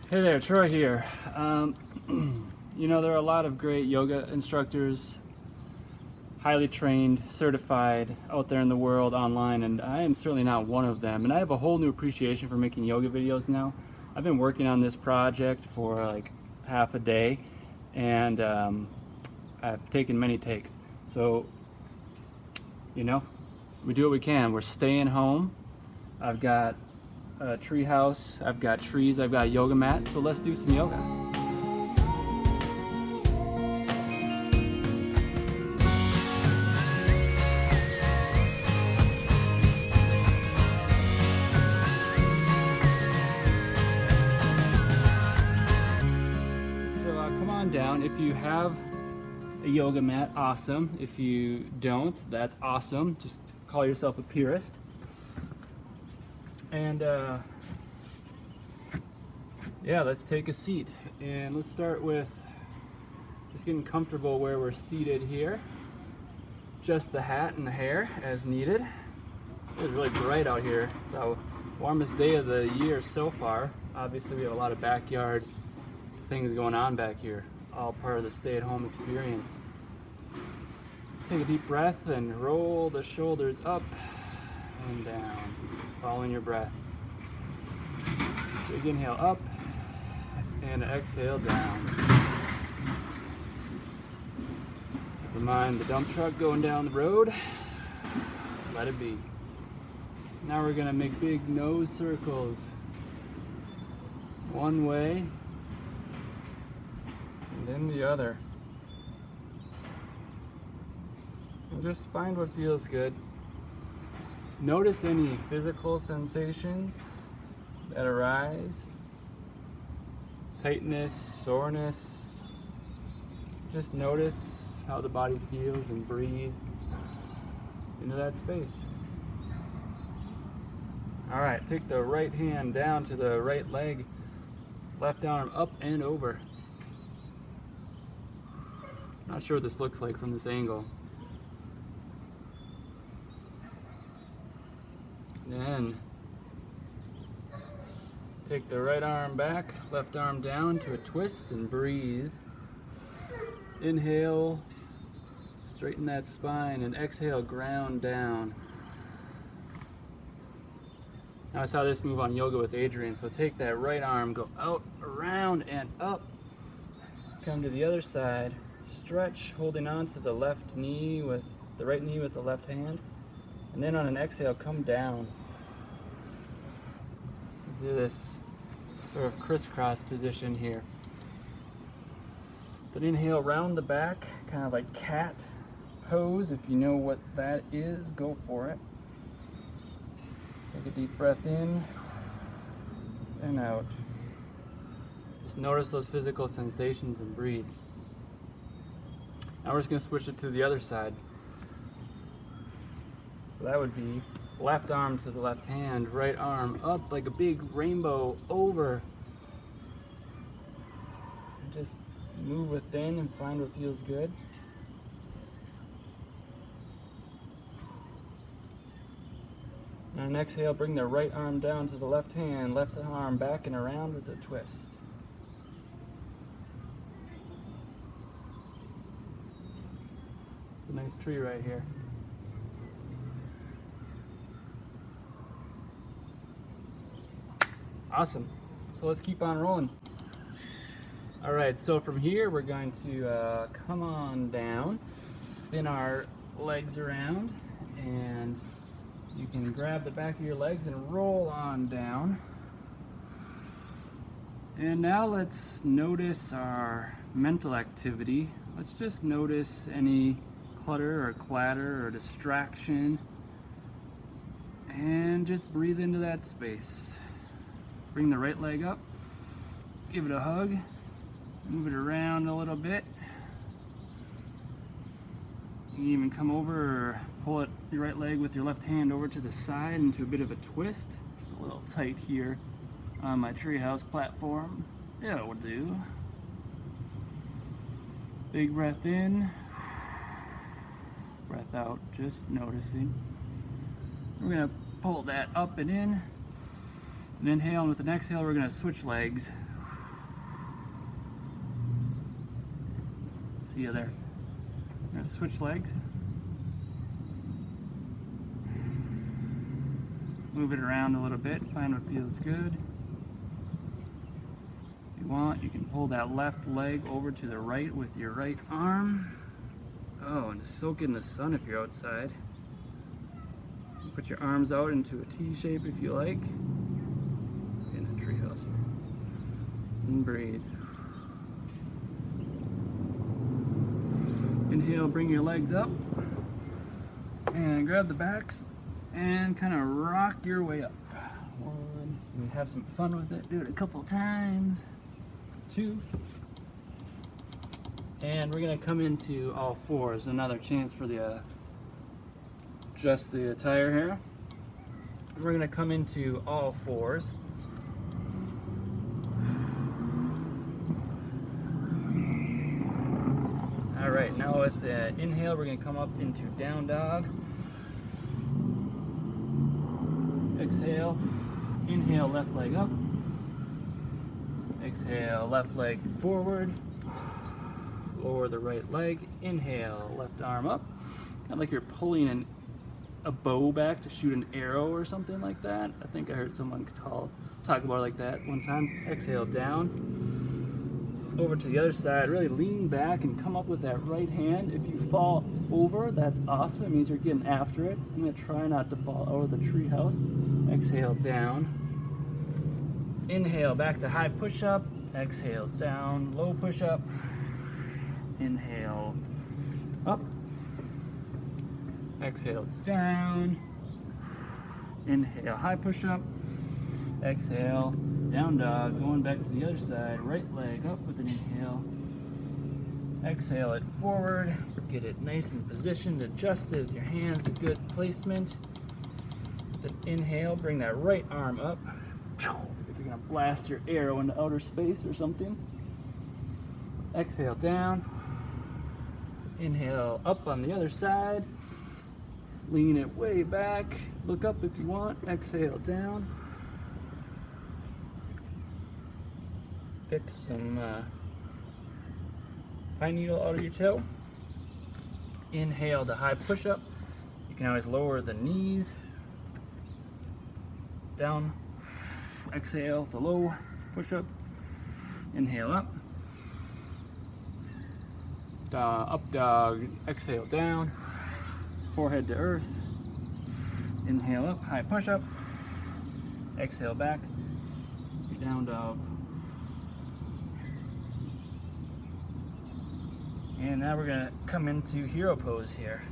Hey there, Troy here. There are a lot of great yoga instructors, highly trained, certified out there in the world online, and I am certainly not one of them. And I have a whole new appreciation for making yoga videos now. I've been working on this project for like half a day, and I've taken many takes. So, we do what we can. We're staying home. I've got a tree house, I've got trees, I've got a yoga mat, so let's do some yoga. So come on down. If you have a yoga mat, awesome. If you don't, that's awesome. Just call yourself a purist. And yeah, let's take a seat, and let's start with just getting comfortable where we're seated here. Just the hat and the hair as needed. It's really bright out here. It's our warmest day of the year so far. Obviously we have a lot of backyard things going on back here, all part of the stay-at-home experience. Take a deep breath and roll the shoulders up and down, following your breath. Big inhale up and exhale down. Never mind the dump truck going down the road. Just let it be. Now we're gonna make big nose circles. One way and then the other. And just find what feels good. Notice any physical sensations that arise. Tightness, soreness. Just notice how the body feels and breathe into that space. All right, take the right hand down to the right leg, left arm up and over. Not sure what this looks like from this angle. Then take the right arm back, left arm down to a twist and breathe. Inhale, straighten that spine, and exhale, ground down. Now I saw this move on Yoga with Adrian, so take that right arm, go out, around, and up. Come to the other side, stretch, holding on to the left knee with the right knee with the left hand. And then on an exhale, come down. Do this sort of crisscross position here. Then inhale, round the back, kind of like cat pose. If you know what that is, go for it. Take a deep breath in and out. Just notice those physical sensations and breathe. Now we're just going to switch it to the other side. So that would be left arm to the left hand, right arm up like a big rainbow over. And just move within and find what feels good. And on an exhale, bring the right arm down to the left hand, left arm back and around with a twist. It's a nice tree right here. Awesome. So let's keep on rolling. All right, so from here we're going to come on down, spin our legs around, and you can grab the back of your legs and roll on down. And now let's notice our mental activity. Let's just notice any clutter or clatter or distraction, and just breathe into that space. Bring the right leg up, give it a hug, move it around a little bit. You can even come over or pull your right leg with your left hand over to the side into a bit of a twist. It's a little tight here on my treehouse platform. Yeah, it will do. Big breath in, breath out, just noticing. We're gonna pull that up and in. And inhale, and with an exhale, we're going to switch legs. See you there. I'm gonna switch legs. Move it around a little bit, find what feels good. If you want, you can pull that left leg over to the right with your right arm. Oh, and soak in the sun if you're outside. Put your arms out into a T shape if you like. In a treehouse here. And breathe. Inhale, bring your legs up. And grab the backs and kind of rock your way up. 1, and have some fun with it. Do it a couple times. 2. And we're gonna come into all fours. Another chance for the adjust the attire here. We're gonna come into all fours. All right, now with the inhale, we're gonna come up into down dog. Exhale, inhale, left leg up. Exhale, left leg forward. Lower the right leg. Inhale, left arm up. Kind of like you're pulling a bow back to shoot an arrow or something like that. I think I heard someone talk about it like that one time. Exhale, down. Over to the other side. Really lean back and come up with that right hand. If you fall over, that's awesome. It means you're getting after it. I'm going to try not to fall out of the treehouse. Exhale, down. Inhale, back to high push-up. Exhale, down, low push-up. Inhale, up. Exhale, down. Inhale, high push-up. Exhale, down dog. Going back to the other side. Right leg up with an inhale. Exhale it forward. Get it nice and positioned. Adjust it with your hands. A good placement. Then inhale, bring that right arm up. If you're gonna blast your arrow into outer space or something. Exhale, down. Inhale, up on the other side. Lean it way back. Look up if you want. Exhale, down. Pick some pine needle out of your toe. Inhale to high push-up. You can always lower the knees. Down. Exhale to low push-up. Inhale up. Up dog. Exhale down. Forehead to earth. Inhale up, high push-up. Exhale back. Down dog. And now we're gonna come into hero pose here.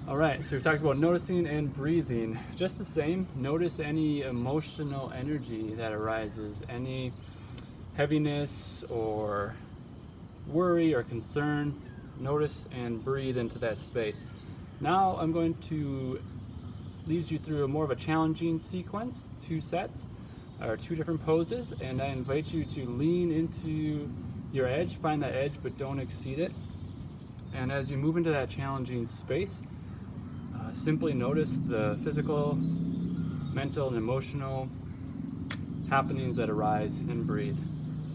All right, so we've talked about noticing and breathing. Just the same, notice any emotional energy that arises, any heaviness or worry or concern. Notice and breathe into that space. Now I'm going to lead you through more of a challenging sequence, 2 sets, or 2 different poses, and I invite you to lean into your edge, find that edge, but don't exceed it. And as you move into that challenging space, simply notice the physical, mental, and emotional happenings that arise and breathe.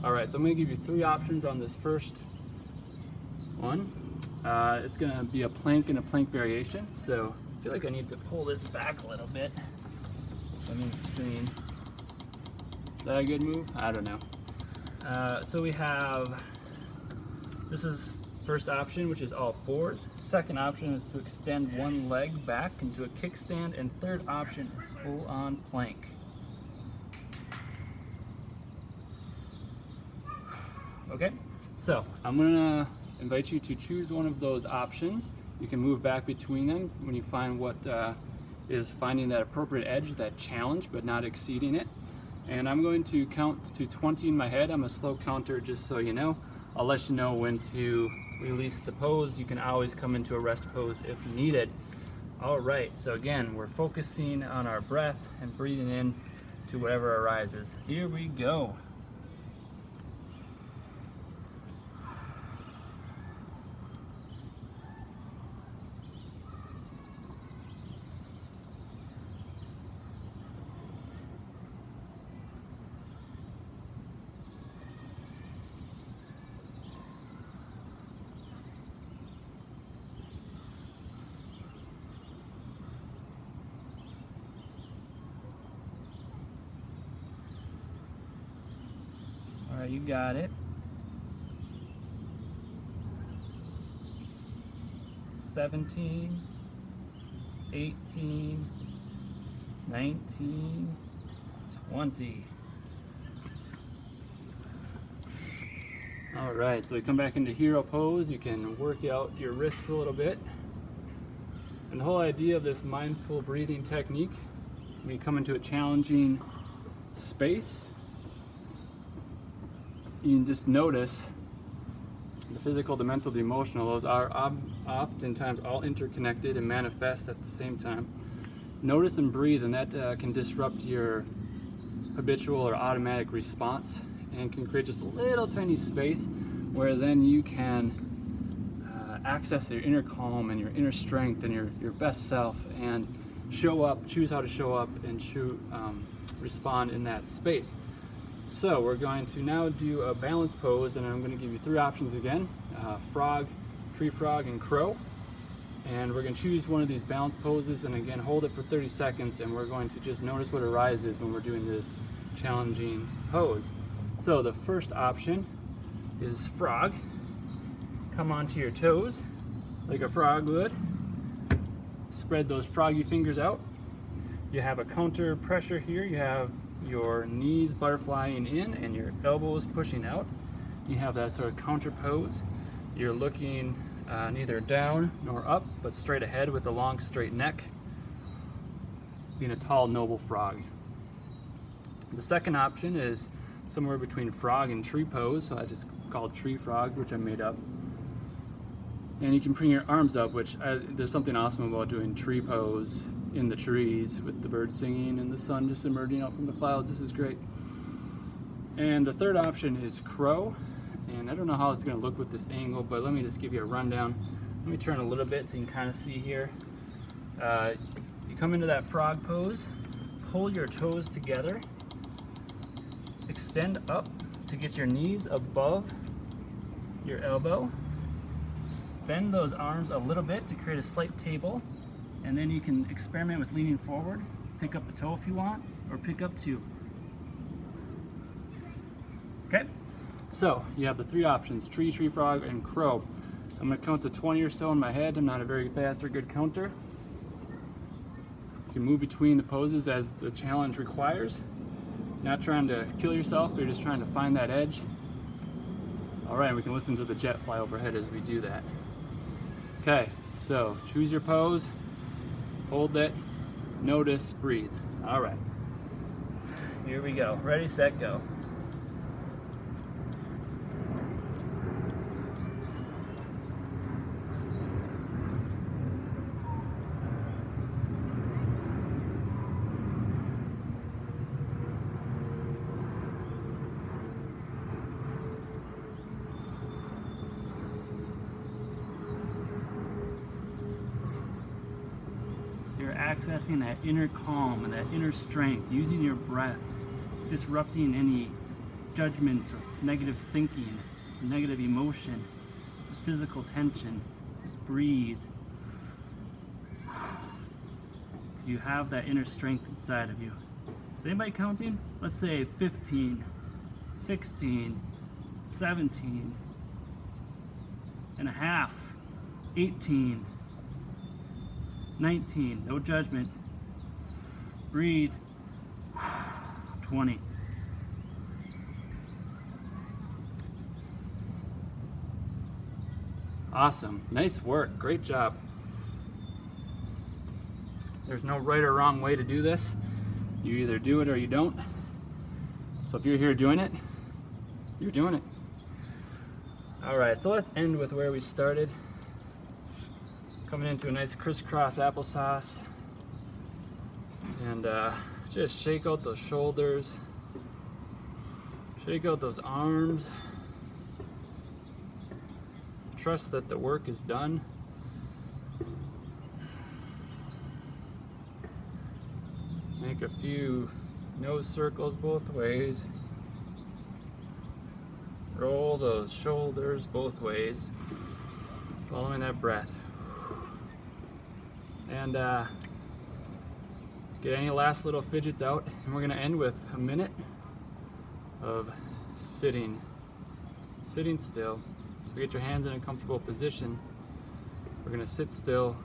All right, so I'm gonna give you 3 options on this first one. It's gonna be a plank and a plank variation. So I feel like I need to pull this back a little bit. I'm in the screen. Is that a good move? I don't know. So we have, this is first option, which is all fours. Second option is to extend one leg back into a kickstand. And third option is full on plank. Okay, so I'm gonna invite you to choose one of those options. You can move back between them when you find what is finding that appropriate edge, that challenge, but not exceeding it. And I'm going to count to 20 in my head. I'm a slow counter, just so you know. I'll let you know when to release the pose. You can always come into a rest pose if needed. All right, so again, we're focusing on our breath and breathing in to whatever arises. Here we go. right, you got it. 17, 18, 19, 20. All right, so you come back into hero pose. You can work out your wrists a little bit. And the whole idea of this mindful breathing technique, when you come into a challenging space, you can just notice the physical, the mental, the emotional. Those are oftentimes all interconnected and manifest at the same time. Notice and breathe, and that can disrupt your habitual or automatic response and can create just a little tiny space where then you can access your inner calm and your inner strength and your best self and show up, choose how to show up and respond in that space. So we're going to now do a balance pose, and I'm going to give you 3 options again: frog, tree frog, and crow. And we're going to choose one of these balance poses, and again hold it for 30 seconds, and we're going to just notice what arises when we're doing this challenging pose. So the first option is frog. Come onto your toes like a frog would. Spread those froggy fingers out. You have a counter pressure here. You have your knees butterflying in and your elbows pushing out. You have that sort of counter pose. You're looking neither down nor up, but straight ahead with a long straight neck, being a tall noble frog. The second option is somewhere between frog and tree pose, so I just called tree frog, which I made up. And you can bring your arms up, which there's something awesome about doing tree pose in the trees with the birds singing and the sun just emerging out from the clouds. This is great. And the third option is crow. And I don't know how it's going to look with this angle, but let me just give you a rundown. Let me turn a little bit so you can kind of see here. You come into that frog pose, pull your toes together, extend up to get your knees above your elbow. Bend those arms a little bit to create a slight table, and then you can experiment with leaning forward. Pick up a toe if you want, or pick up 2. Okay, so you have the 3 options: tree, tree frog, and crow. I'm going to count to 20 or so in my head. I'm not a very fast or good counter. You can move between the poses as the challenge requires. Not trying to kill yourself, but you're just trying to find that edge. All right, we can listen to the jet fly overhead as we do that. Okay, so choose your pose, hold it, notice, breathe. All right, here we go. Ready, set, go. You're accessing that inner calm and that inner strength, using your breath, disrupting any judgments or negative thinking, negative emotion, physical tension. Just breathe. You have that inner strength inside of you. Is anybody counting? Let's say 15, 16, 17 and a half, 18, 19, no judgment. Breathe. 20. Awesome. Nice work. Great job. There's no right or wrong way to do this. You either do it or you don't. So if you're here doing it, you're doing it. All right, so let's end with where we started. Coming into a nice crisscross applesauce, and just shake out those shoulders, shake out those arms. Trust that the work is done. Make a few nose circles both ways. Roll those shoulders both ways, following that breath. And get any last little fidgets out, and we're going to end with a minute of sitting still. So get your hands in a comfortable position. We're going to sit still,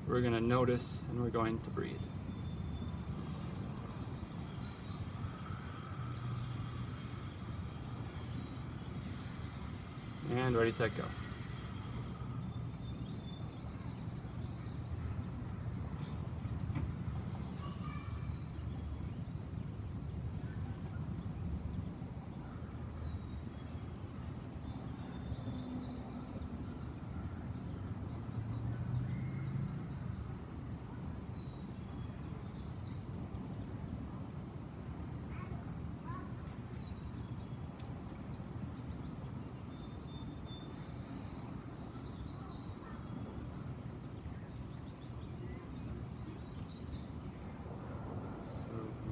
we're going to notice, and we're going to breathe. And ready, set, go.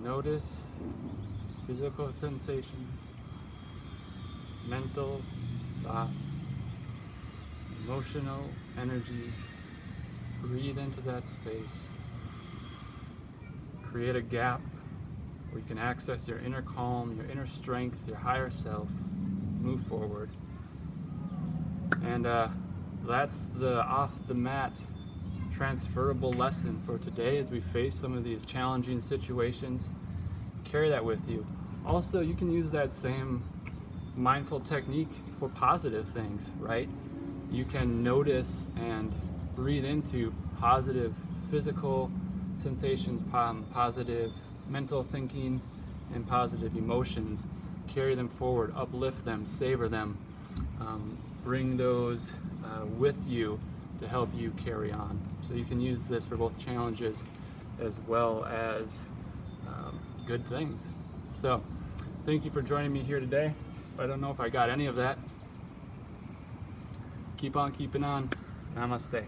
Notice physical sensations, mental thoughts, emotional energies. Breathe into that space. Create a gap where you can access your inner calm, your inner strength, your higher self. Move forward. And that's the off the mat transferable lesson for today as we face some of these challenging situations. Carry that with you. Also, you can use that same mindful technique for positive things, right? You can notice and breathe into positive physical sensations, positive mental thinking, and positive emotions. Carry them forward, uplift them, savor them, bring those with you to help you carry on. So you can use this for both challenges as well as good things. So thank you for joining me here today. I don't know if I got any of that. Keep on keeping on. Namaste.